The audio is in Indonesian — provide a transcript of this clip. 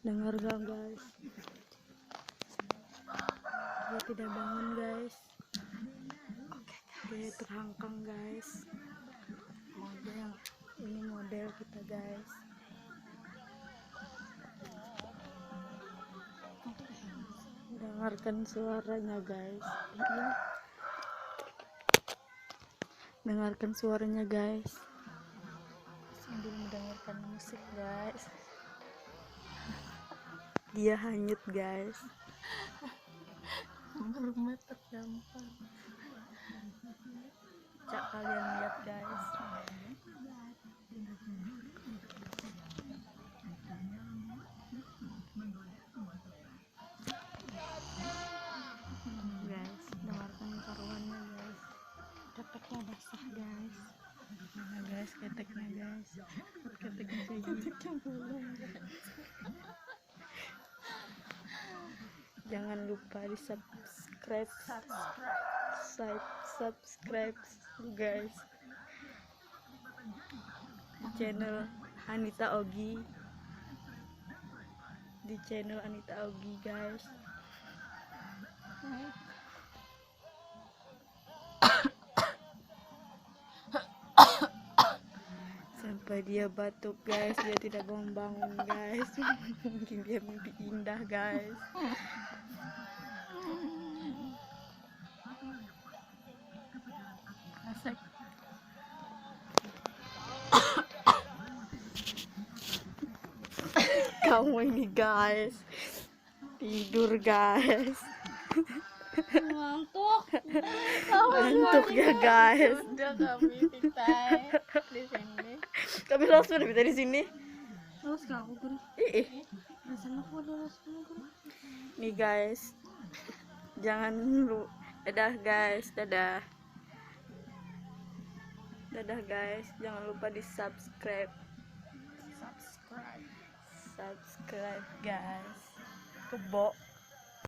Dengar gak guys? Dia tidak bangun guys. Dia terhangkang guys. Ini model kita guys. Dengarkan suaranya guys. Dengarkan suaranya guys. Sambil mendengarkan musik guys. Dia hanyut guys. Rumah terdampar. Cak kalian lihat guys. Guys, dengarkan karuannya guys. Keteknya basah guys. Mana guys keteknya guys. Keteknya kayak keteknya bolong guys. Jangan lupa di subscribe guys di channel Anita Ogi, guys. Sampai dia batuk guys, dia tidak bangun guys. Mungkin dia mimpi indah guys. Asik. Kamu ini guys tidur guys. Ngantuk ya guys. Udah kami pitai di sini. Kami langsung udah di sini. Terus aku guru. Rasanya aku ada Nih guys. Jangan lu. Dadah guys, dadah. Dadah guys, jangan lupa di subscribe guys. Kebo.